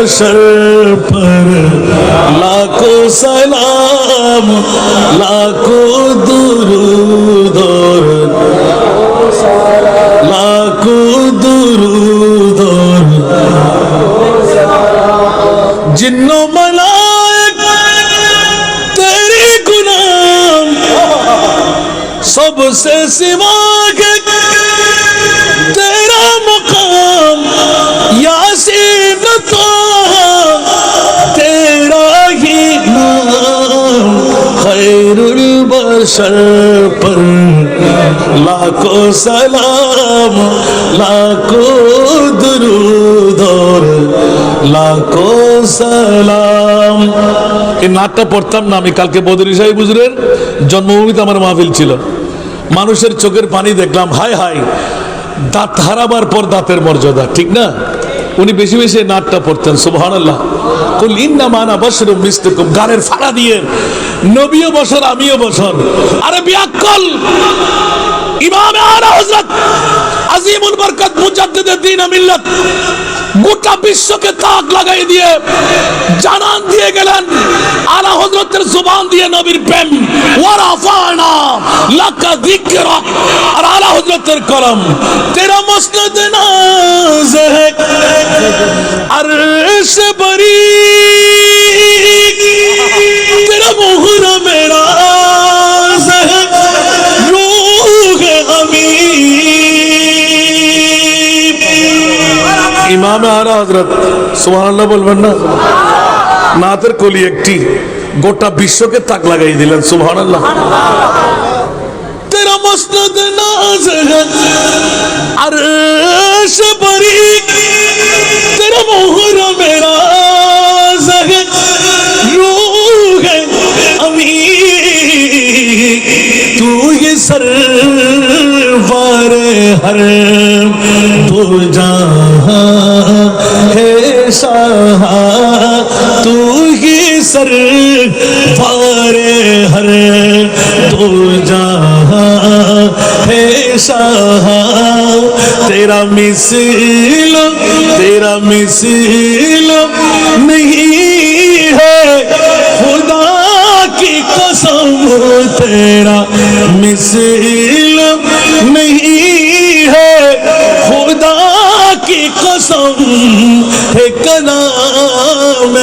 बशर पर लाखों सलाम लाखों दुरूद और लाखों दुरूद और जिन्नो मलाइक तेरी गुलाम सबसे सिवा के तेरा मुकाम यासीन तो तेरा ही नाम खैरुल बशर पर लाखों सलाम लाखों दुरूद और लाखों সালাম। এই নাটটা পড়তাম না আমি, কালকে বদরি সাহেব হুজুরের জন্মভূমিতে আমার মাহফিল ছিল। মানুষের চোখের পানি দেখলাম, হায় হায়, দাঁত হারাবার পর দাঁতের মর্যাদা, ঠিক না? উনি বেশি বেশি নাটটা পড়তেন, সুবহানাল্লাহ। কুল ইন্নামা আনা বাশারুম মিসলুকুম, গানের ফাড়া দিয়ে নবীও বশর আমিও বশর। আরে বিয়াক্কল ইমাম আলা হযরত আজিমুল বরকত মুজাদ্দিদে দ্বীন মিল্লাত গোটা বিশ্বকে তাক লাগাই দিয়ে জানান দিয়ে গেলেন আলা হযরতের জবান দিয়ে নবীর প্রেম। ওয়া রাফানা লাকা যিকরাক, আর আলা হযরতের কলম তেরা মুসনদ নাজ है अर्श बरी तेरा मोहरा मेरा है रूह अमीर। इमाम आला हजरत सुबहानाल्लाह বলবেন না? নাতের কলি একটি গোটা বিশ্বকে তাক লাগাই দিলেন, সুবহানাল্লাহ। तेरा मुस्नद नाज है अर्श बरी तेरा मोहरा मेरा है रूह अमीर। तू ये सरवर हर दो जहां है शाह, तू ही सरवर हर दो जहां है शाह। तेरा मिसल नहीं है खुदा की कसम, तेरा मिसल नहीं है खुदा की कसम है कलाम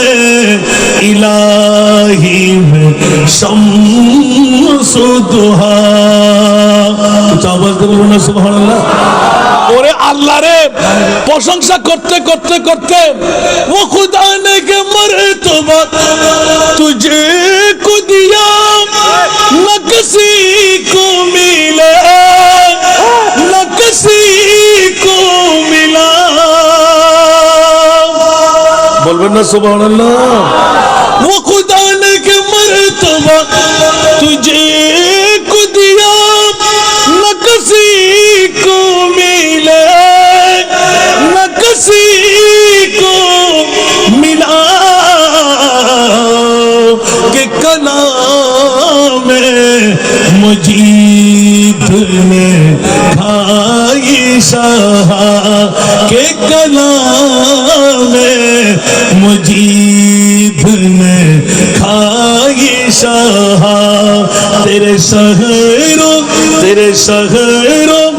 इलाही में शम्स दुहा। आवाज দিয়ে বলুন না সুবহানাল্লাহ। ওরে আল্লাহ রে প্রশংসা করতে করতে করতে वो खुदा ने के मर्तबा तुझे को दिया न किसी को मिले न किसी को मिला। बोलबेन ना सुबहानाल्लाह। वो खुदा ने के मर्तबा तुझे को दिया न किसी को मिले न किसी को मिला के कलाम मुजीद ने खाई शाह के कलाम मुजीद ने खाई शाह। तेरे शहरों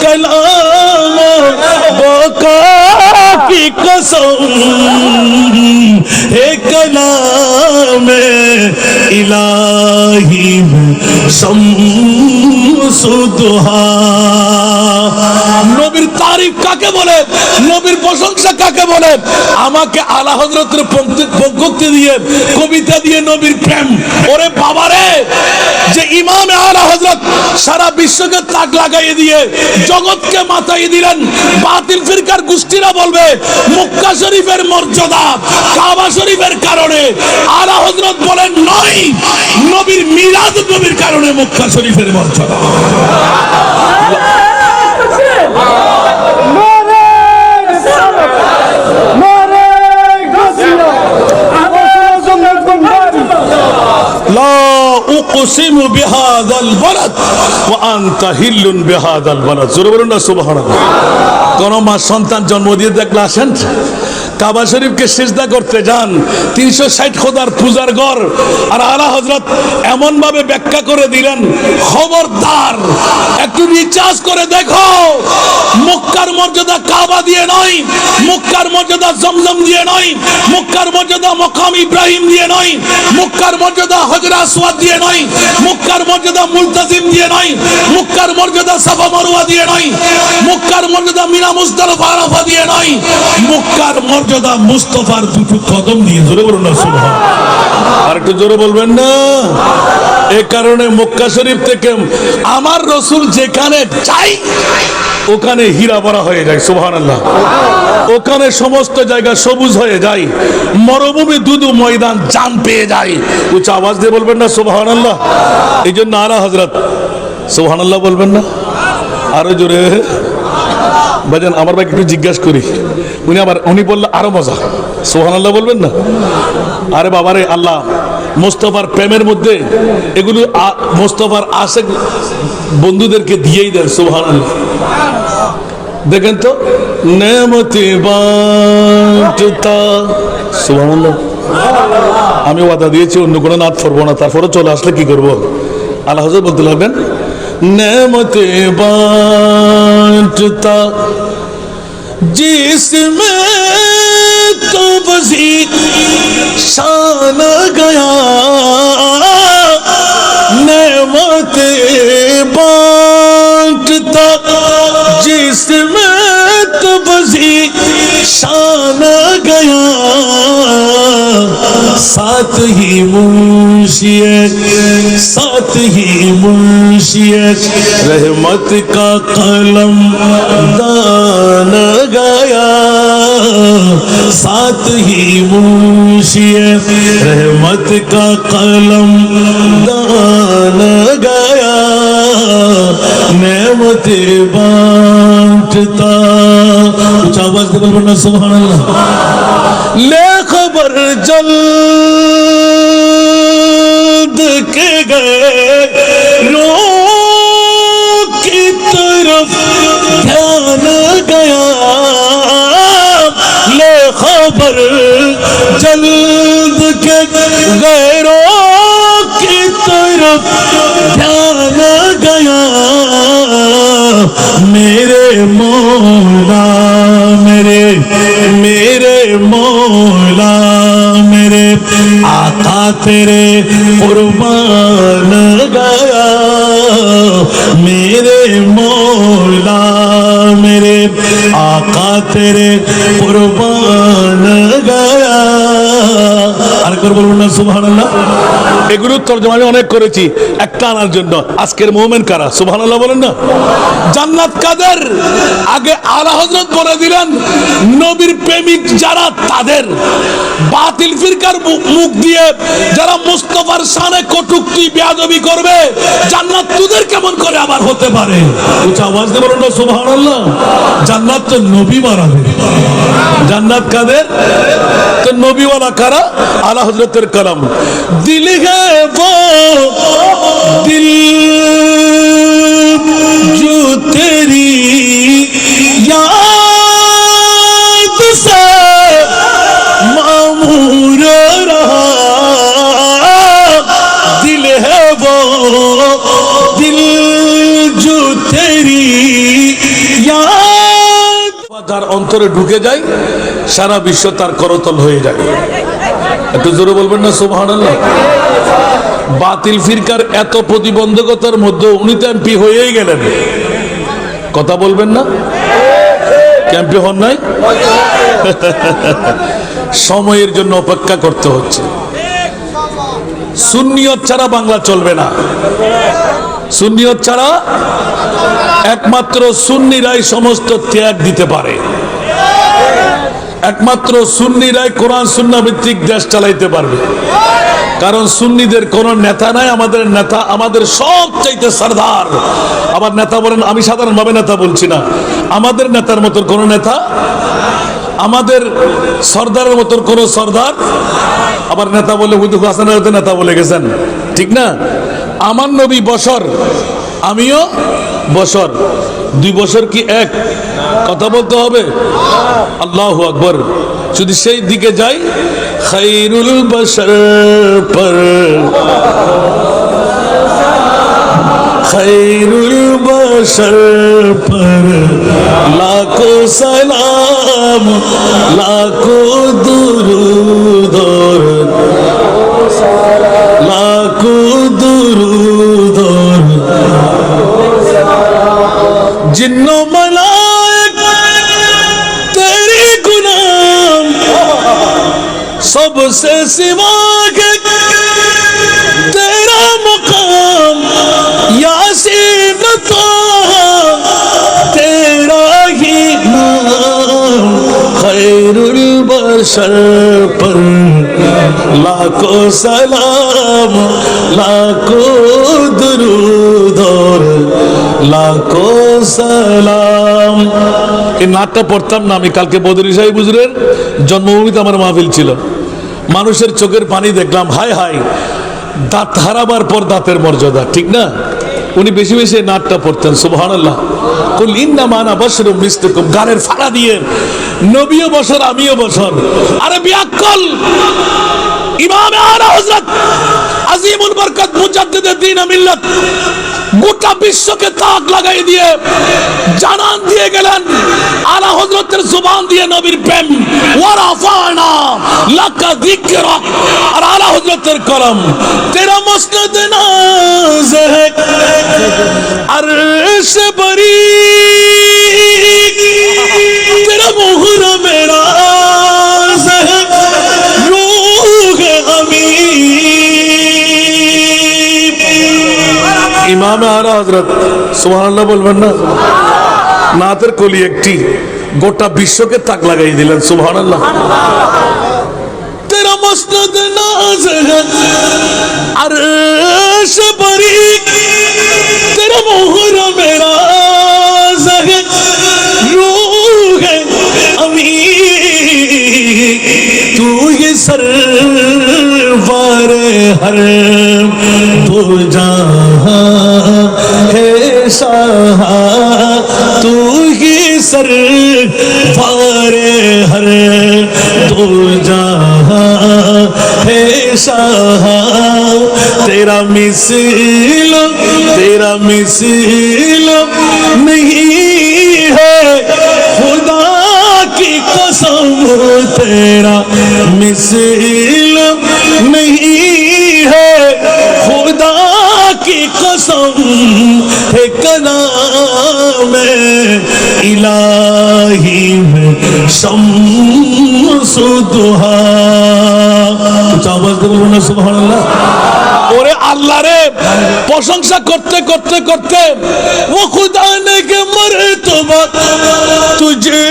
कलाम बका की कसम है कलाम इलाही में शम्स दुहा। নবীর তারিফ কাকে বলে, নবীর প্রশংসা কাকে বলে? আমাকে আলা হযরতের পঙ্ক্তি দিয়ে কবিতা দিয়ে নবীর প্রেম। ওরে বাবারে, যে ইমামে আলা হযরত সারা বিশ্বকে তাক লাগাই দিয়ে জগৎকে মাথায় দিলেন, বাতিল ফিরকার গোষ্ঠীরা বলবে মক্কা শরীফের মর্যাদা কাবা শরীফের কারণে। আলা হযরত বলেন নয়, নবীর মিলাদ নবীর কারণে মক্কা শরীফের মর্যাদা। উকসিমু বিহাযাল বালাদ ওয়া আনতা হিল্লুন বিহাযাল বালাদ। জোরে বলুন না সুবহানাল্লাহ। কোন মা সন্তান জন্ম দিয়ে দেখলে আসেন, কাবা শরীফকে সিজদা করতে যান, 360 খোদার পূজার ঘর। আর আলা হযরত এমন ভাবে ব্যাখ্যা করে দিলেন, খবরদার একটু রিচার্জ করে দেখো, মক্কার মর্যাদা কাবা দিয়ে নয়, মক্কার মর্যাদা জমজম দিয়ে নয়, মক্কার মর্যাদা মাকাম ইব্রাহিম দিয়ে নয়, মক্কার মর্যাদা হজরে আসওয়াদ দিয়ে নয়, মক্কার মর্যাদা মুলতাজিম দিয়ে নয়, মক্কার মর্যাদা সাফা মারওয়া দিয়ে নয়, মক্কার মর্যাদা মিনা মুজদালিফা আরাফা দিয়ে নয়, মক্কার মর্যাদা মুস্তাফার দুটো কদম দিয়ে। জোরে বলুন না সুবহানাল্লাহ। আর একটু জোরে বলবেন না? এই কারণে মক্কা শরীফ থেকে আমার রাসূল যেখানে যায় ওখানে হীরা ভরা হয়ে যায়। সুবহানাল্লাহ। ওখানে সমস্ত জায়গা সবুজ হয়ে যায়, মরুভূমি দুধু ময়দান জান পেয়ে যায়। উচ্চ আওয়াজ দিয়ে বলবেন না সুবহানাল্লাহ? এই জন্য আলা হযরত সুবহানাল্লাহ বলবেন না? আরো জোরে বাজান। আমার ভাই একটু জিজ্ঞাসা করি, উনি বললে আরো মজা। সুবহানাল্লাহ বলবেন না? আরে বাবারে, আল্লাহ মোস্তফার প্রেমের মধ্যে এগুলো মোস্তফার আশেক বন্ধুদেরকে দিয়েই দেন। সুবহানাল্লাহ। দেখেন তো, নেমতি বাঁটতা। সুবহানাল্লাহ। আমি ওয়াদা দিয়েছি অন্য কোনো নাত পড়বো না, তারপরে চলে আসলে কি করবো? আল্লাহ হযরত বলতে লাগবেন, নেমতি বাঁটতা जिसमें तो बसी शान गया, नेमत बांटता जिसमें तो बसी शान गया, साथ ही मुंशियत, साथ ही मुंशियत, रहमत का कलम दान गया, साथ ही मुंशियत, रहमत का कलम दान गया, नेमत बांटता। ऊंचा आवाज से बोलना सुभानअल्लाह। ले खबर जल्द के गए रो की तरफ ध्यान गया, ले खबर जल्द के गैरों की तरफ ध्यान गया, मेरे मौला मेरे मेरे मौला मेरे आका तेरे कुर्बान गया, मेरे मौला मेरे आका तेरे कुर्बान गया। আর করে বলুন না সুবহানাল্লাহ। এগুলো তরজমা আমি অনেক করেছি একটা আনার জন্য। আজকের মুমিন কারা? সুবহানাল্লাহ বলেন না। জান্নাত কাদের? আগে আলা হযরত বলে দিলেন, নবীর প্রেমিক যারা তাদের। বাতিল ফিরকার মুখ দিয়ে যারা মুস্তাফার শানে কটূক্তি বেয়াদবি করবে, জান্নাত তোদের কেমন করে আবার হতে পারে? উচ্চ আওয়াজ দিয়ে বলুন না সুবহানাল্লাহ। জান্নাত তো নবী বানাবে। জান্নাত কাদের? তো নবীওয়ালা কারা? আলা হযরতের কালাম। দিল হে वो दिल जो तेरी याद से मामूर रहा, दिल है वो दिल जो तेरी याद, যার অন্তরে ঢুকে যায় সারা বিশ্ব তার করতল হয়ে যায়। একটু জোরে বলবেন না সুবহানাল্লাহ। বাতিল ফিরকার এত প্রতিবন্ধকতার মধ্যে উনি তো এমপি হয়েই গেলেন, কথা বলবেন না? এমপি হন নাই? সময়ের জন্য অপেক্ষা করতে হচ্ছে। সুন্নিয়ত ছাড়া বাংলা চলবে না। সুন্নিয়ত ছাড়া একমাত্র সুন্নিরাই সমস্ত ত্যাগ দিতে পারে। একমাত্র সুন্নিরাই কোরআন সুন্নাহ ভিত্তিক দেশ চালাইতে পারবে। কারণ সুন্নিদের কোন নেতা নাই, আমাদের নেতা আমাদের সবচাইতে সরদার। আবার নেতা বলেন, আমি সাধারণভাবে নেতা বলছি না, আমাদের নেতার মতো কোন নেতা, আমাদের সরদারের মতো কোন সরদার। আবার নেতা বলে হুজুর হাসানের নেতা বলে গেছেন, ঠিক না? আমার নবী বশর, আমিও বশর। 2 বছর কি এক? কথা বলতে হবে। আল্লাহু আকবার। যদি সেই দিকে যাই খৈরুল বশর পর खैरुल बशर पर लाखों सलाम लाखों दुरूद और लाखों दुरूद और जिन्नो मलाइक तेरे गुलाम सबसे सिवा के तेरा मुकाम यासीन तो तेरा ही नाम खैरुल बशर पर लाखों सलाम लाखों दुरूद और लाखों सलाम। এই নাটটা পড়তাম না আমি, কালকে বদরি সাহেব হুজুরের জন্মভূমিতে আমার মাহফিল ছিল। মানুষের চোখের পানি দেখলাম, হায় হায়, দাঁত হারাবার পর দাঁতের মর্যাদা, ঠিক না? উনি বেশি বেশি নাটটা পড়তেন, সুবহানাল্লাহ। কুল ইন্নামা আনা বাশারুম মিসলুকুম, গালের ফাড়া দিয়ে নবীও বশর আমিও বশর। আরে বিয়াক্কল ইমাম আলা হযরত আজিমুল বরকত মুজাদ্দিদে দ্বীন মিল্লাত গোটা বিশ্বকে তাক লাগাই দিয়ে জানান দিয়ে গেলেন আলা হযরতের জবান দিয়ে নবীর প্রেম, ওয়া রাফানা লাকা যিকরাক। আর আলা হযরতের কলম তেরা মুসনদ নাজ है अर्श बरी तेरा मोहर मेरा रूह अमीर। ইমাম আলা হযরত সুবহানাল্লাহ বলবেন না? নাতের কলি একটি গোটা বিশ্বকে তাক লাগাই দিলেন, সুবহানাল্লাহ। तेरा मुस्नद नाज है अर्श बरी तेरा मोहर मेरा रूह अमीर। तू ये सरवर हर दो जहां है शाह, तू ही सरवर हर दो जहां है शाह। तेरा मिसल नहीं है खुदा की कसम, तेरा मिसल नहीं है खुदा की कसम। है कलाम इलाही में शम्स दुहा। सुबहानाल्लाह। ওরে আল্লাহ রে, প্রশংসা করতে করতে করতে वो खुदा ने के मर्तबा तुझे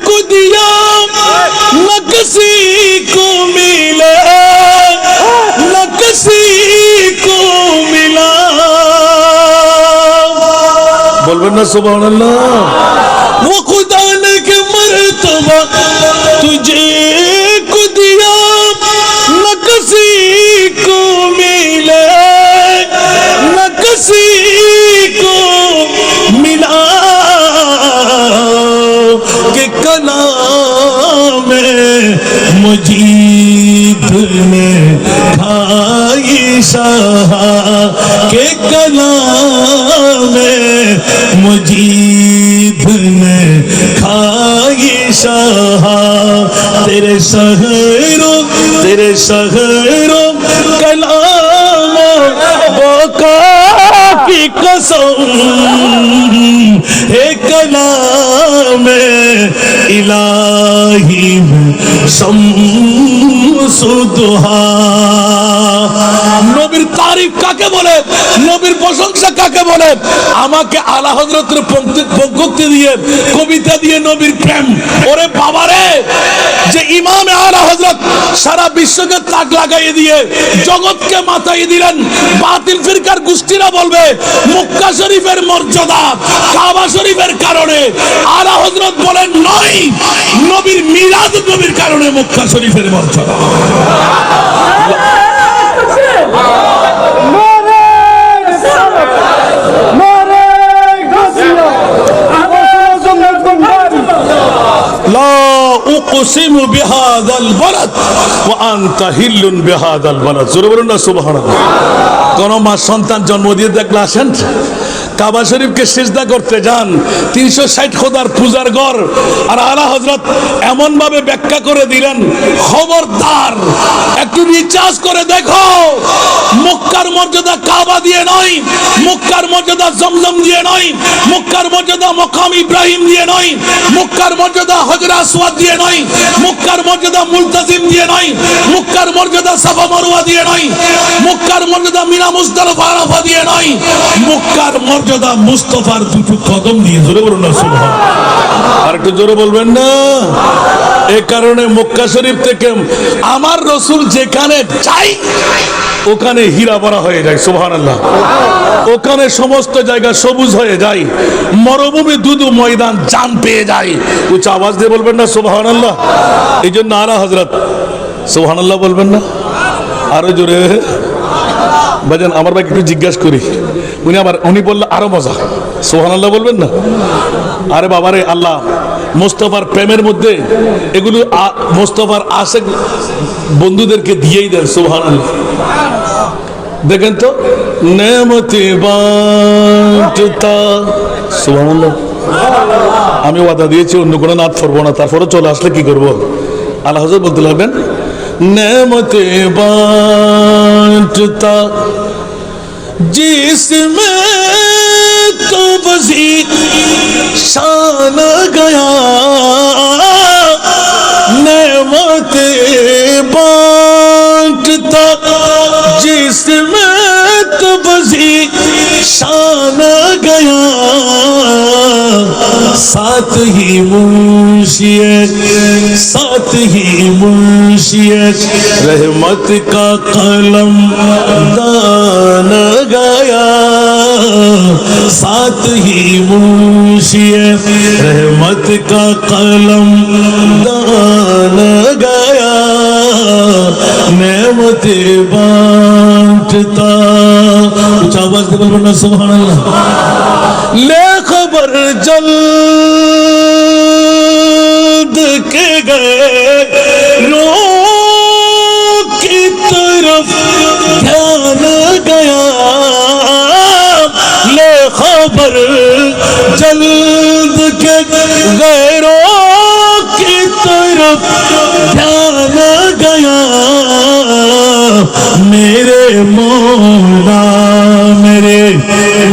को दिया न किसी को मिले न किसी को मिला। बोलবেন না सुबहानाल्लाह। वो खुदा ने के मर्तबा तुझे को दिया न किसी को मिले न किसी को मिला। के कलाम मुजीद ने खाई शाह, के कलाम मुजीद ने खाई शाह। तेरे शहरों कलाम बोका की कसम। है कलाम इलाही शम्स दुहा। নবীর তারিফ কাকে বলে, নবীর প্রশংসা কাকে বলে? আমাকে আলা হযরতের পঙ্ক্তি দিয়ে, কবিতা দিয়ে নবীর প্রেম। ওরে বাবারে, যে ইমামে আলা হযরত সারা বিশ্বকে তাক লাগাই দিয়ে জগৎকে মাথায় দিলেন, বাতিল ফিরকার গোষ্ঠীরা বলবে মক্কা শরীফের মর্যাদা কাবা শরীফের কারণে। আলা হযরত বলেন নয়, নবীর মিলাদ নবীর কারণে মক্কা শরীফের মর্যাদা। লা উকসিমু বিহাযাল বালাদ ওয়া আনতা হিল্লুন বিহাযাল বালাদ। জোরে বলুন না সুবহানাল্লাহ। কোন মা সন্তান জন্ম দিয়ে দেখলে আসেন কাবা শরীফকে সিজদা করতে যান, 360 খোদার পূজার ঘর, আর আলা হযরত এমন ভাবে ব্যাখ্যা করে দিলেন, খবরদার একটু রিচার্জ করে দেখো, মক্কার মর্যাদা কাবা দিয়ে নয়, মক্কার মর্যাদা জমজম দিয়ে নয়, মক্কার মর্যাদা মাকাম ইব্রাহিম দিয়ে নয়, মক্কার মর্যাদা হজরে আসওয়াদ দিয়ে নয়, মক্কার মর্যাদা মুলতাজিম দিয়ে নয়, মক্কার মর্যাদা সাফা মারওয়া দিয়ে নয়, মক্কার মর্যাদা মিনা মুজদালিফা আরাফা দিয়ে নয়, মক্কার মর্যাদা মুস্তাফার দুটো কদম দিয়ে। জোরে বলুন না সুবহানাল্লাহ। আর একটু জোরে বলবেন না। এই কারণে মক্কা শরীফ থেকে আমার রাসূল যেখানে যায় ওখানে হীরা ভরা হয়ে যায়। সুবহানাল্লাহ। ওখানে সমস্ত জায়গা সবুজ হয়ে যায়, মরুভূমি দুধু ময়দান জান পেয়ে যায়। উচ্চ আওয়াজ দিয়ে বলবেন না সুবহানাল্লাহ। এই জন্য আলা হযরত সুবহানাল্লাহ বলবেন না আরো জোরে। ভাইজান আমার ভাইকে একটু জিজ্ঞাসা করি, উনি বললে আরো মজা। সুবহানাল্লাহ বলবেন না। আরে বাবারে, আল্লাহ মুস্তাফার প্রেমের মধ্যে এগুলো মুস্তাফার আশিক বন্ধুদেরকে দিয়েই দেন। সুবহানাল্লাহ। দেখেন তো, নেমতি বাঁটতা। সুবহানাল্লাহ। আমি ওয়াদা দিয়েছি অন্য কোনো নাত পড়বো না, তারপরে চলে আসলে কি করবো? আল্লাহ হযরত বলতে লাগবেন, নেমতি বাঁটতা जिसमें तो बसी शान गया, नेमत बांटता जिसमें तो बसी शान गया, साथ ही मुंशियत, साथ ही मुंशियत, रहमत का कलम दान गया, साथ ही मुंशियत, रहमत का कलम दान गया, नेमत बांटता। कुछ आवाज दे बोलना सुभानअल्लाह। ले खबर जल्द के गए रो की तरफ ध्यान गया, ले खबर जल्द के गैरों की तरफ ध्यान गया, मेरे मौला मेरे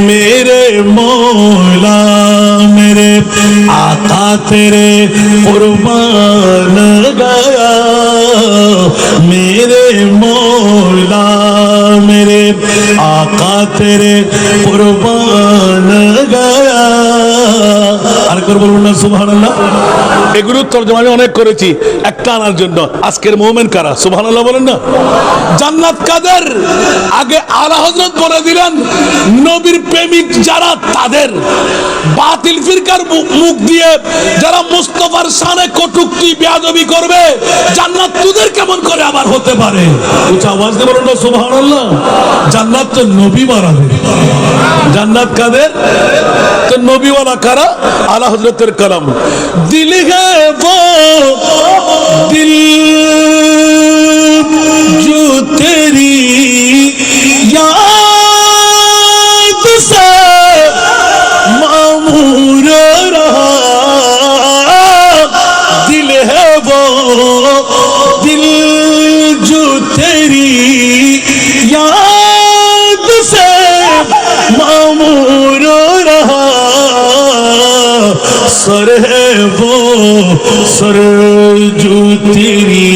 मेरे मौला मेरे आका तेरे कुर्बान गया, मेरे मौला मेरे आका तेरे कुर्बान गया। আর করে বলুন না সুবহানাল্লাহ। এগুলো তরজমা আমি অনেক করেছি একটা আনার জন্য। আজকের মুমিন কারা? সুবহানাল্লাহ বলেন না। জান্নাত কাদের? আগে আলা হযরত বলে দিলেন, নবীর প্রেমিক যারা তাদের। বাতিল ফিরকার মুখ দিয়ে যারা মুস্তাফার শানে কটূক্তি বেয়াদবি করবে, জান্নাত তোদের কেমন করে আবার হতে পারে? উচ্চ আওয়াজ দিয়ে বলুন না সুবহানাল্লাহ। জান্নাত তো নবী বানাবে। জান্নাত কাদের? তো নবীওয়ালা কারা? আলা হযরতের কালাম। দিল है वो दिल जो तेरी याद से मामूर रहा, दिल है वो दिल जो तेरी याद से मामूर रहा, सर है वो सर जो तेरी,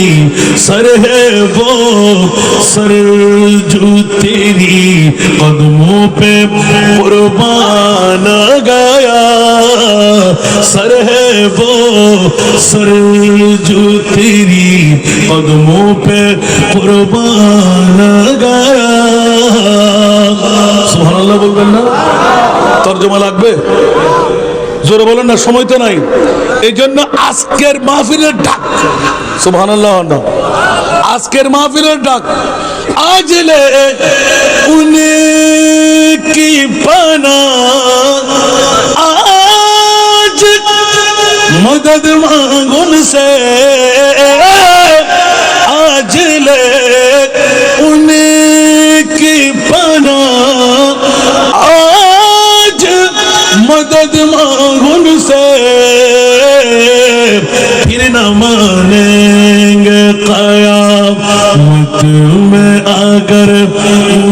सर है वो सर जो तेरी कदमों पे कुर्बान गया, सर है वो सर जो तेरी कदमों पे कुर्बान गया। सुबहानाल्लाह बोलবেন না? তরজমা লাগবে? জোরে বলেন না, সময় তো নাই। এই জন্য আজকের মাহফিলের ডাক, সুবহানাল্লাহ না, আজকের মাহফিলের ডাক, আজ লে উনকি পানা, আজ মদদ মাঙ্গো না से आज ले उनकी पनाह, आज मदद मांगो उनसे, फिर न मानेंगे क़यामत में अगर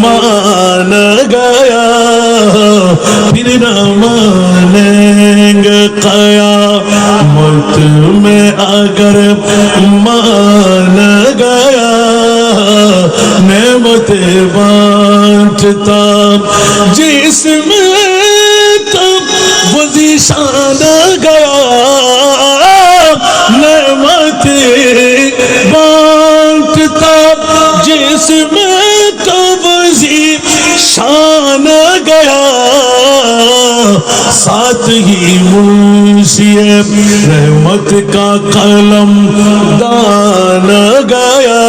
मान गया, फिर न मानेंगे क़यामत में अगर मान गया। नेमतें बांटता जिसमें तब वो ज़ीशान गया, नेमतें बांटता जिसमें तब ज़ीशान गया, साथ ही मुंशिए रहमत का कलम दान गया,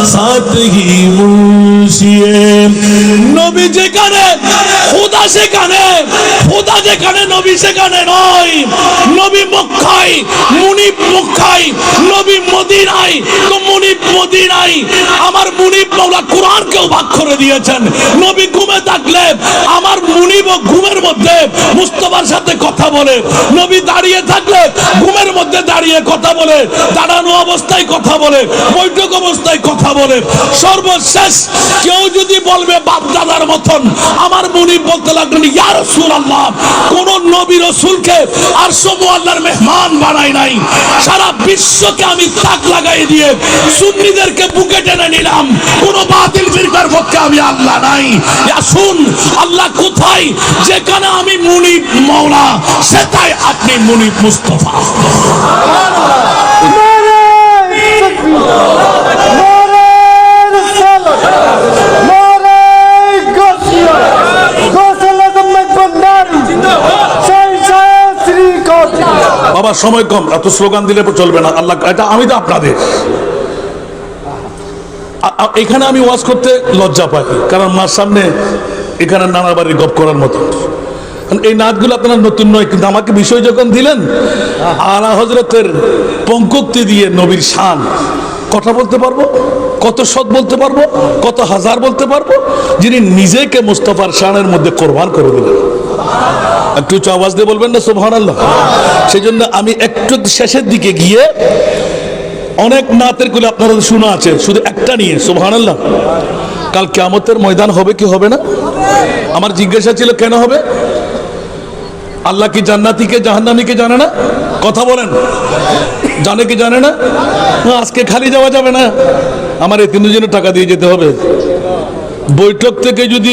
साथ ही मुंशिए नबी যেখানে খোদা সেখানে, খোদা যেখানে নবী সেখানে নয়। নবী মক্কায়, মুনিব মক্কায়, নবী মদিনায়, তো মুনিব মদিনায়। আমার মুনিব মাওলা কোরআনকেও ভাগ করে দিয়েছেন। নবী ঘুমে থাকলে আমার মুনিব ঘুমের মধ্যে মুস্তাফার সাথে কথা বলে, নবী দাঁড়িয়ে থাকলে ঘুমের মধ্যে দাঁড়িয়ে কথা বলে, দাঁড়ানো অবস্থায় কথা বলে, বৈঠক অবস্থায় কথা বলে। সর্বশেষ কেউ যদি বলবে বাপ দাদার মতন, আমার মুনিব বলতে লাগলেন ইয়া রাসূলুল্লাহ, কোন নবী রাসূলকে আরশ মুআল্লার মেহমান বানাই নাই, সারা বিশ্বকে আমি তাক লাগাই দিয়ে সুন্নিদেরকে বুকে টেনে নিলাম, কোন বাতিল ফিরকার পক্ষে আমি আল্লাহ নাই। আসুন আল্লাহ কোথায়? যেখানে আমি মুনিব মাওলা, সেটাই আপনি মুনিব মুস্তাফা। বাবা সময় কম, এত স্লোগান দিলে চলবে না। আল্লাহ, এটা আমি তো আপনাদের এখানে আমি ওয়াজ করতে লজ্জা পাই, কারণ মার সামনে এখানে নানা বাড়ি গপ করার মতো। এই নাচগুলো আপনারা নতুন নয়, কিন্তু আমাকে বিষয় যখন দিলেন, আলা হযরতের পঙ্কোক্তি দিয়ে নবীর শান কথা বলতে পারবো, কত শত বলতে পারবো, কত হাজার বলতে পারবো, যিনি নিজেকে মুস্তাফার শানের মধ্যে কোরবান করে দিলেন। একটু আওয়াজ দিয়ে বলবেন না সুবহানাল্লাহ। সেই জন্য আমি একটু শেষের দিকে গিয়ে, অনেক নাতের গুলো আপনারা শোনা আছে, শুধু একটা নিয়ে সুবহানাল্লাহ। কাল কিয়ামতের ময়দান হবে কি হবে না? আমার জিজ্ঞাসা ছিল কেন হবে? আল্লাহ কি জান্নাতীকে জাহান্নামীকে জানে না? কথা বলেন, জানে কি জানে না? আজকে খালি যাওয়া যাবে না, আমার এই তিনজনের টাকা দিয়ে যেতে হবে। বৈঠক থেকে যদি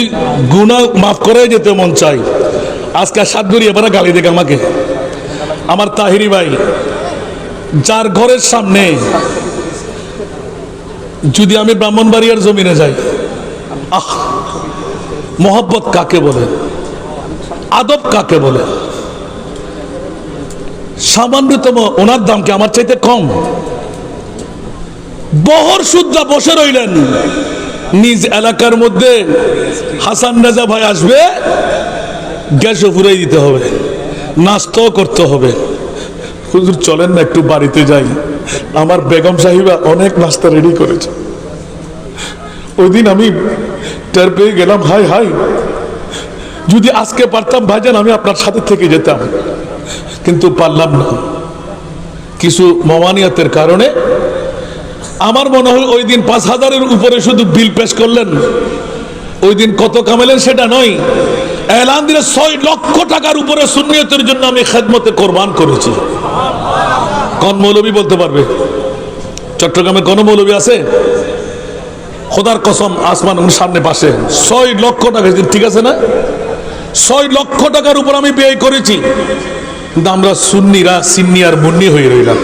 গুনাহ মাফ করে যেতে মন চাই, আজকে সাতগুড়ি এবারে গালি দেখে আমাকে আমার তাহিরি ভাই, যার ঘরের সামনে যদি আমি ব্রাহ্মণবাড়িয়ার জমিনে যাই, আহ মোহাব্বত কাকে বলে, আদব কাকে বলে? সামান্যতম ওনার দাম কি আমার চাইতে কম? বহর শুদ্ধা বসে রইলেন, নিজ এলাকার মধ্যে হাসান রাজা ভাই আসবে, গ্যাসও ফুরাই দিতে হবে, নাস্তাও করতে হবে। হুজুর চলেন না একটু বাড়িতে যাই, আমার বেগম সাহিবা অনেক নাস্তা রেডি করেছে। ওই দিন আমি টের পেয়ে গেলাম, হাই হাই, যদি আজকে পারতাম ভাইজান আমি আপনার সাথে থেকে যেতাম, কিন্তু পারলাম না। কিছু মওয়ানিয়াতের কারণে আমার মনে হয় ওই দিন ৫,০০০-এর উপরে শুধু বিল পেশ করলেন। ওই দিন কত কামালেন সেটা নয়, এলান দিলে ৬ লক্ষ টাকার উপরে সুন্নিয়তের জন্য আমি খেদমতে কোরবান করেছি। কোন মৌলবী বলতে পারবে? চট্টগ্রামে কোন মৌলবী আছে? খোদার কসম, আসমান সামনে পাশে ৬ লক্ষ টাকা, ঠিক আছে না? ৬ লক্ষ টাকার উপর আমি ব্যয় করেছি, কিন্তু আমরা সুন্নিরা সিন্নি আর মুন্নি হয়ে রইলাম।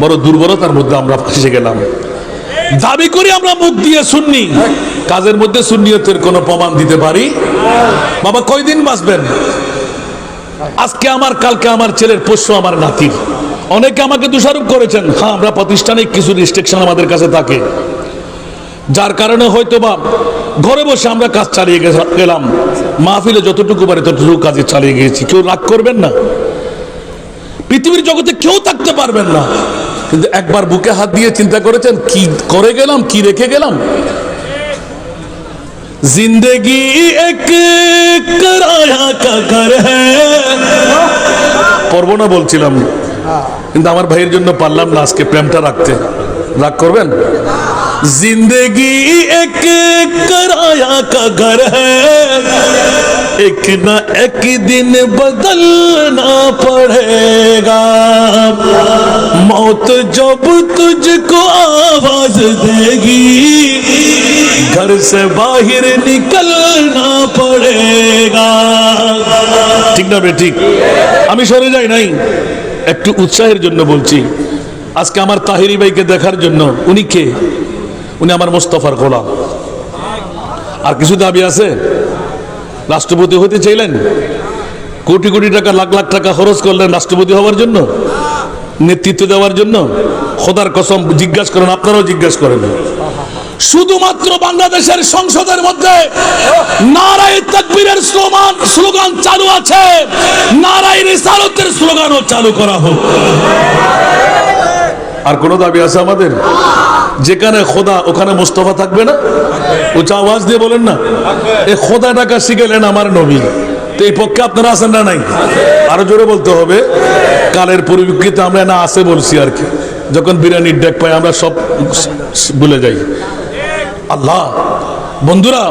বড় দুর্বলতার মধ্যে আমরা ফেসে গেলাম। দাবি করি আমরা মুখ দিয়ে সুন্নি, কাজের মধ্যে সুন্নিয়তের কোনো প্রমাণ দিতে পারি? বাবা কয়দিন বাঁচবেন? আজকে আমার, কালকে আমার ছেলের, পরশু আমার নাতির। অনেকে আমাকে দোষারোপ করেছেন, হ্যাঁ আমরা প্রাতিষ্ঠানিক কিছু রেস্ট্রিকশন আমাদের কাছে থাকে, যার কারণে হয়তো বা ঘরে বসে আমরা কাজ চালিয়ে গেলাম, মাহফিলে যতটুকু পারে ততটুকু কাজে চালিয়ে গিয়েছি। কেউ রাগ করবেন না। পৃথিবীর জগতে কেউ থাকতে পারবেন না, কিন্তু একবার বুকে হাত দিয়ে চিন্তা করেছেন কি করে গেলাম, কি রেখে গেলাম? জিন্দেগি এক কিরায়া কা ঘর হ্যায়, পড়বো না বলছিলাম, কিন্তু আমার ভাইয়ের জন্য পারলাম না আজকে প্রেমটা রাখতে। রাগ করবেন? जिंदगी एक किराया का घर है, एक ना एक दिन बदलना पड़ेगा, मौत जब तुझको आवाज देगी घर से बाहर निकलना पड़ेगा। ঠিক না বে? ঠিক। আমি সরে যাই নাই, একটু উৎসাহের জন্য বলছি। আজকে আমার তাহিরি ভাইকে দেখার জন্য, উনি কে? উনি আমার মোস্তফার গোলাম। আর কিছু দাবি আছে? রাষ্ট্রপতি হতে চাইলেন, কোটি কোটি টাকা লাখ লাখ টাকা খরচ করলেন রাষ্ট্রপতি হওয়ার জন্য, নেতৃত্ব দেওয়ার জন্য। খোদার কসম জিজ্ঞাসা করেন, আপনারাও জিজ্ঞাসা করেন, শুধুমাত্র বাংলাদেশের সংসদের মধ্যে নারায়ে তাকবীরের স্লোগান চালু আছে, নারায়ে রিসালাতের স্লোগানও চালু করা হোক। আর কোন দাবি আছে আমাদের? যেখানে খোদা ওখানে মুস্তাফা থাকবে না? উচ্চ আওয়াজ দিয়ে বলেন না, এই খোদা ডাকা শিখেলেন আমার নবী, তো এই পক্ষে আপনারা আছেন না? নাই? আরো জোরে বলতে হবে। কালের পরিপ্রেক্ষিতে আমরা না আছে বলছি আর কি, যখন বিরিয়ানির ডেক পাই আমরা সব ভুলে যাই। আল্লাহ, বন্ধুরা,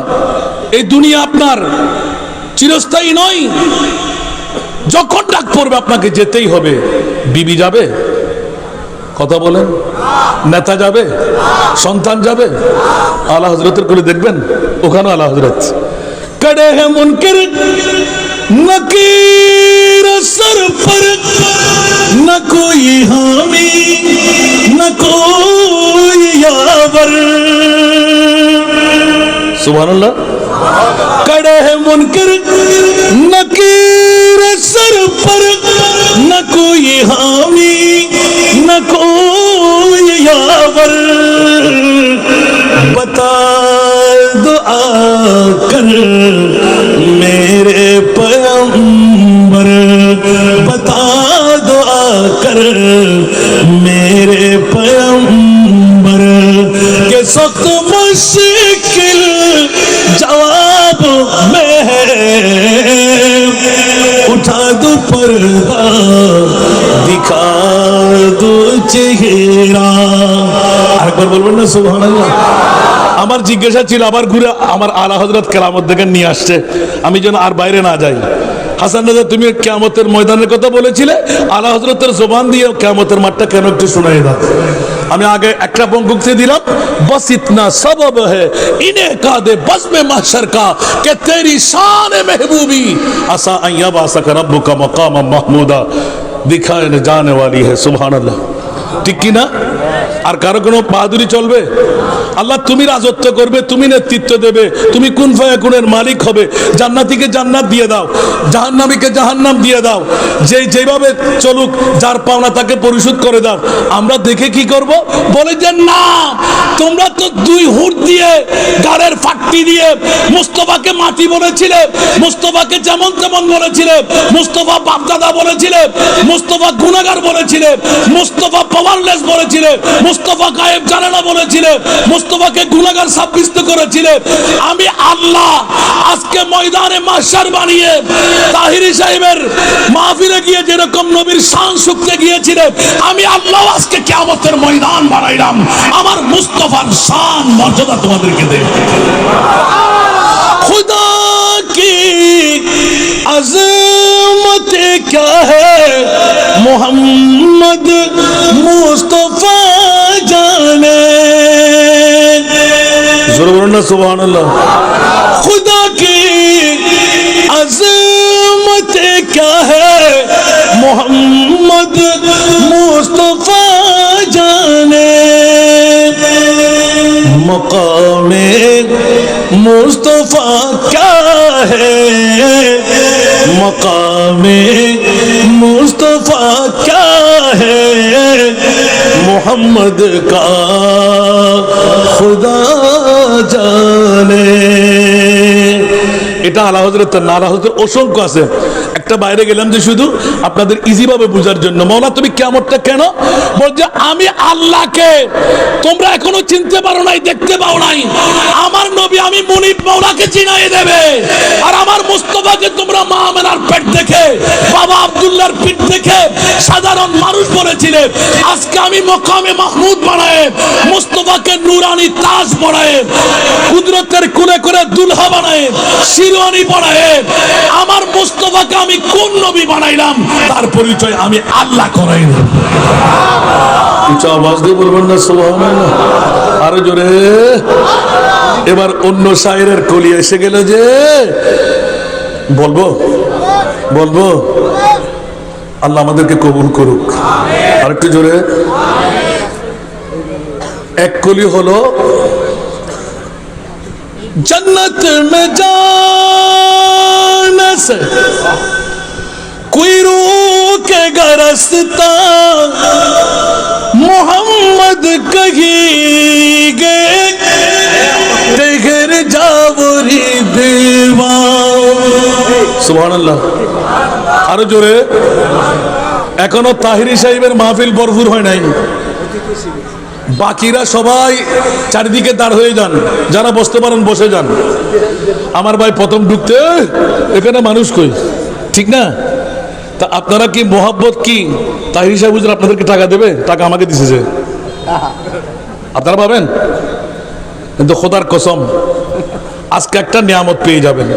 এই দুনিয়া আপনার চিরস্থায়ী নয়, যখন ডাক পড়বে আপনাকে যেতেই হবে। বিবি যাবে, কথা বলেন, নেতা যাবে, সন্তান যাবে, আলা হযরতের কোলে দেখবেন, ওখানে আলা হযরত কড়ে হে মুনকির নকির সর পর, না কোই हामी না কোই ইয়াবর। সুবহানাল্লাহ। कड़े है मुनकर नकीर सर पर, न कोई हामी न कोई यावर, बता दो आकर मेरे पैगंबर, बता दो आकर मेरे पैगंबर के सख्त मुश्किल जवाब में उठा दो पर्दा, दिखा दो चेहरा। আরেকবার বলবেন না সুবহানাল্লাহ? আমার জিজ্ঞাসা ছিল, আবার ঘুরে আমার আলা হযরত কেরামত দেখে নিয়ে আসছে, আমি যেন আর বাইরে না যাই। হাসান রাজা, তুমি কিয়ামতের ময়দানের কথা বলেছিলে, আলা হযরতের জবান দিয়ে কিয়ামতের মাঠটা কেন একটু শোনাই দাও। আমি আগে একটা পঙ্কুক্তি দিলাম, বস ইতনা সবব है इन्हें का दे बस में महशर का कि तेरी शान महबूबी असा अय्यबा सक रब्बुका मकाम महमूदा दिखाए न जाने वाली है। सुबहानाल्लाह। ঠিক কি না? আর কারো কোনো বাহাদুরি চলবে? আল্লাহ তুমি রাজত্ব করবে, তুমি নেতৃত্ব দেবে, তুমি কুন ফায়াকুনের মালিক হবে, জান্নাতীকে জান্নাত দিয়ে দাও, জাহান্নামীকে জাহান্নাম দিয়ে দাও, যেভাবে চলুক, যার পাওনা তাকে পরিশোধ করে দাও। আমরা দেখে কি করব? বলে যে না, তোমরা তো দুই হুট দিয়ে গাড়ের ফাটটি দিয়ে মুস্তাফাকে মাটি বলেছিলে, মুস্তাফাকে যেমন তেমন বলেছিলে, মুস্তাফা বাপদাদা বলেছিলে, মুস্তাফা গুনাহগার বলেছিলে, মুস্তাফা পাওয়ারলেস বলেছিলে, মুস্তাফা গায়েব জানে না বলেছিলে, মুস্তাফাকে গুনাহগার সাব্যস্ত করেছিলে। আমি আল্লাহ আজকে ময়দানে মাহশার বানিয়ে তাহিরি সাহেবের মাহফিলে গিয়ে যেরকম নবীর শান শুকতে গিয়েছিলেন, আমি আল্লাহ আজকে কিয়ামতের ময়দান বানাইলাম আমার মুস্তাফার শান মর্যাদা তোমাদেরকে দেব। खुदा की अज़मत क्या है मोहम्मद मुस्तफा जाने। ज़रूर बोलना सुभान अल्लाह। खुदा की अज़मत क्या है मोहम्मद मुस्तफा जाने। मकामे मुस्तफा क्या है, मकामे मुस्तफा क्या है, मोहम्मद का खुदा जाने। এটা আলা হযরত না, আলা হযরত অসংখ্য আছে। একটা বাইরে গেলাম যে শুধু আপনাদের ইজি ভাবে বোঝার জন্য। মাওলা তুমি কিয়ামতটা কেন বলছে, আমি আল্লাহকে তোমরা এখনো চিনতে পারো নাই, দেখতে পাও নাই। আমার নবী আমি মুনিব মাওলাকে চিনাই দেবে। আর আমার মুস্তাফাকে তোমরা মা আমেনার পেট দেখে, বাবা আব্দুল্লাহর পিঠ দেখে সাধারণ মানুষ বলেছিলে। আজকে আমি মকামে মাহমুদ বানায়, মুস্তাফাকে নুরানি তাজ পরায়, কুদরতের কুলে করে দুলহা বানায়, শিরওয়ানি পরায়। আমার মুস্তাফাকে আমি কোন নবী বানাইলাম, তার পরিচয় আমি আল্লাহ করাইলাম। কিছু আওয়াজ দিয়ে বলবেন না সুবহানাল্লাহ? আরো জোরে। এবার অন্য শায়েরের কলি এসে গেল যে বলবো বলবো আল্লাহ আমাদেরকে কবুল করুক। আরেকটু জোরে। এক কলি হলো, जन्नत में जाने से कोई रोकेगा रास्ता, मोहम्मद कहेंगे ठहर जाओ रे दीवान। সুবহানাল্লাহ। আরো জোরে। এখনো তাহিরি সাহেবের মাহফিল ভরপুর হয় নাই। বাকিরা সবাই চারিদিকে দাঁড় হয়ে যান, যারা বসতে পারেন বসে যান। আমার ভাই প্রথম ঢুকতে এখানে মানুষ কই, ঠিক না? তা আপনারা কি মোহাব্বত কি তাহিরি সাহেব হুজুর আপনাদেরকে টাকা দেবে? টাকা আমাকে দিছে, আপনারা পাবেন। কিন্তু খোদার কসম আজকে একটা নিয়ামত পেয়ে যাবেন।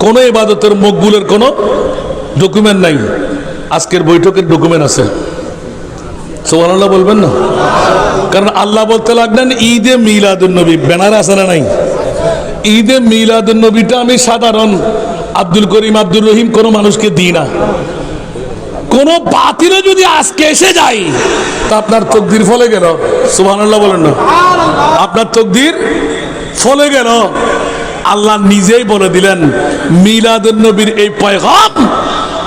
কোন ইবাদতের মকবুলের কোনো ডকুমেন্ট নাই, আজকের বৈঠকের ডকুমেন্ট আছে। সুবহানাল্লাহ বলবেন না? কারণ আল্লাহ বলতে লাগলেন ঈদে মিলাদুন নবী, ব্যানার আছে না নাই? ঈদে মিলাদুন নবীটা আমি সাধারণ আব্দুল করিম আব্দুর রহিম কোন মানুষকে দিই না। কোন বাতিলে যদি আজকে এসে যায় তা আপনার তকদির ফলে গেল। সুবহানাল্লাহ বলেন না? আপনার তকদির ফলে গেল। আল্লাহ নিজেই বলে দিলেন মিলাদুন নবীর এই পয়গাম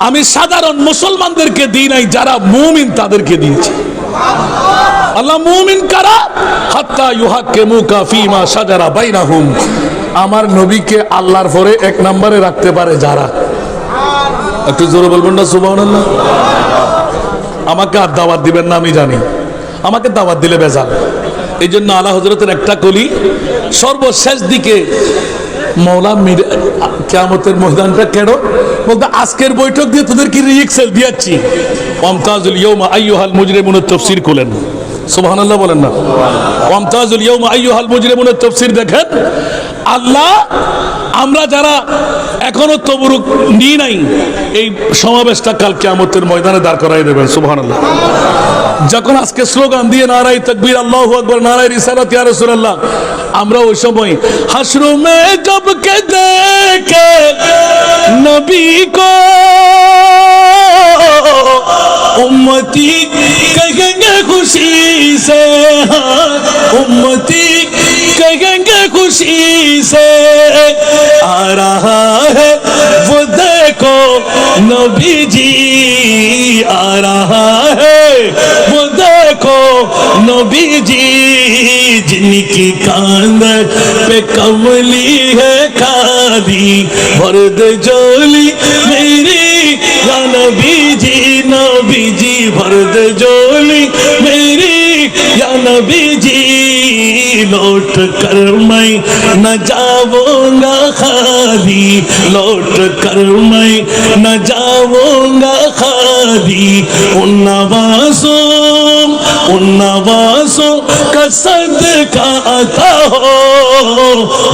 আমি সাধারণ মুসলমানদেরকে দিই নাই, যারা মুমিন তাদেরকে দিয়েছি। আল্লাহ মুমিন কারা? হাত্তা ইউহাক্কিমুকা ফীমা শাজারা বাইনাহুম। আমার নবীকে আল্লাহর পরে এক নম্বরে রাখতে পারে যারা। একটু জোরে বলবেন না সুবহানাল্লাহ? আমাকে আর দাওয়াত দিবেন না আমি জানি, আমাকে দাওয়াত দিলে বেজাল। এই জন্য আলা হযরতের একটা কলি সর্বশেষ দিকে মৌলা কিয়ামতের ময়দানটা কেন বলতে, আজকের বৈঠক দিয়ে তোদের কি রিক্সেল দিয়েছি। ওয়ামতাজুল ইয়াউমা আইয়ুহাল মুজরিমুন তাফসীর খুলেন। সুবহানাল্লাহ বলেন না? ওয়ামতাজুল ইয়াউমা আইয়ুহাল মুজরিমুন তাফসীর দেখেন। আল্লাহ আমরা যারা এখনো তবরুক নিই নাই, এই সমাবেশটা কাল কিয়ামতের ময়দানে দাঁড় করাই দেবেন। সুবহানাল্লাহ। যখন আজকে স্লোগান দিয়ে নারায়ে তাকবীর আল্লাহু আকবার নারায়ে রিসালাত ইয়া রাসূলুল্লাহ, আমরা ওই সময় হাশর মে জব কে দেখে নবী কো উম্মতি কহেंगे खुशी से, उम्मती कहेंगे खुशी से आ रहा है वो देखो नबी जी आ रहा है वो देखो नबी जी जिनकी कांधे पे कमली है खादी वर्द जोली मेरी या नबी जी वर्द जोली मेरी या नबी जी लौट कर मैं न जाऊंगा खाली, लौट कर मैं न जाऊंगा खाली। उन नवासों का सदका आता हो,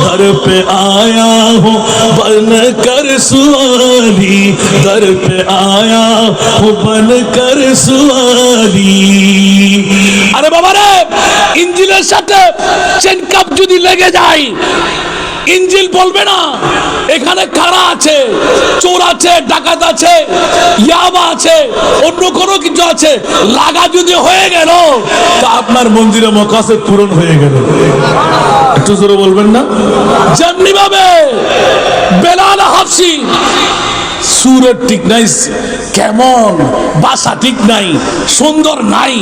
दर पे आया हूँ बन कर सुवाली, दर पे आया हूँ बन कर सुवाली। अरे बाबा रे, ইঞ্জিলের সাথে চেন কাপ যদি লেগে যায়, ইঞ্জিল বলবে না এখানে কারা আছে, চোর আছে, ডাকাত আছে, ইয়াবা আছে, অন্য কোনো কিছু আছে। লাগা যদি হয়ে গেল তা আপনার মন্দিরে মকাসেদ পূরণ হয়ে গেল। একটু জোরে বলবেন না? যেমনি ভাবে বেলাল হাফসি সুরের ঠিক নাই, কেমন বাসা ঠিক নাই, সুন্দর নাই।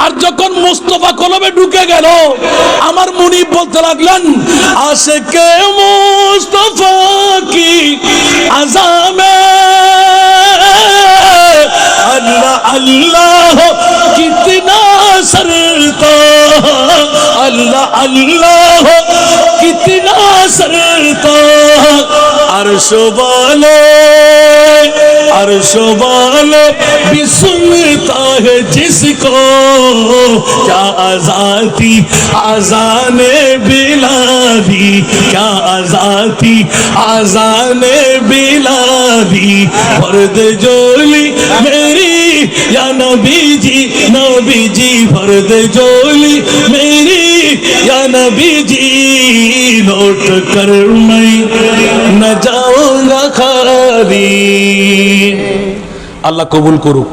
আর যখন মুস্তফা কলমে ঢুকে গেল, আমার মুনিব বলতে লাগলেন, আশিকে মুস্তফা কি আযামে अल्लाह अल्लाह कितना सरता, अल्लाह अल्लाह कितना सरता। अर्श वाले भी सुनता है जिसको, क्या आजादी आजाने बिलादी, क्या आजादी आजाने बिलादी। फर्द जोली मेरी या नबी जी, फर्द जोली मेरी या नबी जी, लौट कर मैं न जाऊंगा खाली। আল্লাহ কবুল করুক।